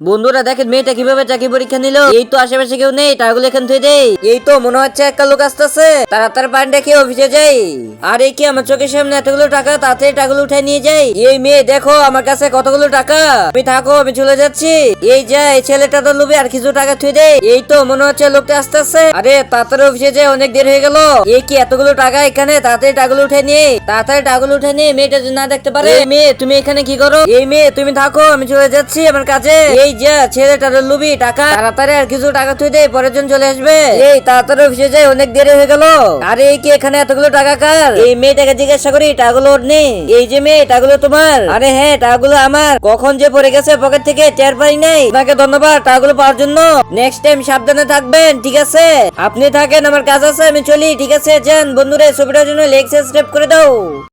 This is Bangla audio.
বন্ধুরা দেখেন মেয়েটা কিভাবে চাকরি পরীক্ষা নিল। এই তো আশেপাশে কেউ নেই, টাকাগুলো এখান থেকে দেই। এই তো মনে হচ্ছে একটা লোক আসতেছে, তাড়াতাড়ি পানিটা খেয়ে অফিসে যাই। আর এই কি আমার চোখের সামনে এতগুলো টাকা, তাড়াতাড়ি টাকাগুলো উঠে নিয়ে যাই। এই মেয়ে দেখো আমার কাছে কতগুলো টাকা, তুমি থাকো আমি চলে যাচ্ছি। এই যা, এই ছেলেটা তো লোভে আর কিছু টাকা থুই দেই। এই তো মনে হচ্ছে লোকটা আসতেছে। আরে তাড়াতাড়ি অফিসে যাই, অনেক দেরি হয়ে গেল। এই কি এতগুলো টাকা এখানে, তাড়াতাড়ি টাকাগুলো উঠে নিয়ে, তাড়াতাড়ি টাকাগুলো উঠে নিয়ে মেয়েটা যদি না দেখতে পারে। এই মেয়ে তুমি এখানে কি করো? এই মেয়ে তুমি থাকো, আমি চলে যাচ্ছি আমার কাজে। এই যা, ছেলেটার লুবি টাকা, তাড়াতাড়ি আর কিছু টাকা থুই দেয়, পরের জন চলে আসবে। এই তাড়াতাড়ি অফিসে যাই, অনেক দেরি হয়ে গেল। আরে এই কি এখানে এতগুলো টাকা কার? এই মেয়েটাকে জিজ্ঞাসা করি, টাকাগুলো ওর নেই। এই যে মেয়ে, টাকাগুলো তোমার? আরে হ্যাঁ, টাকাগুলো আমার। কখন যে পড়ে গেছে পকেট থেকে টের পাই নাই। আপনাকে ধন্যবাদ টাকাগুলো পাওয়ার জন্য। নেক্সট টাইম সাবধানে থাকবেন, ঠিক আছে? আপনি থাকেন, আমার কাজ আছে, আমি চলি। ঠিক আছে, যান বন্ধুরা, ছবিটার জন্য লাইক সাবস্ক্রাইব করে দাও।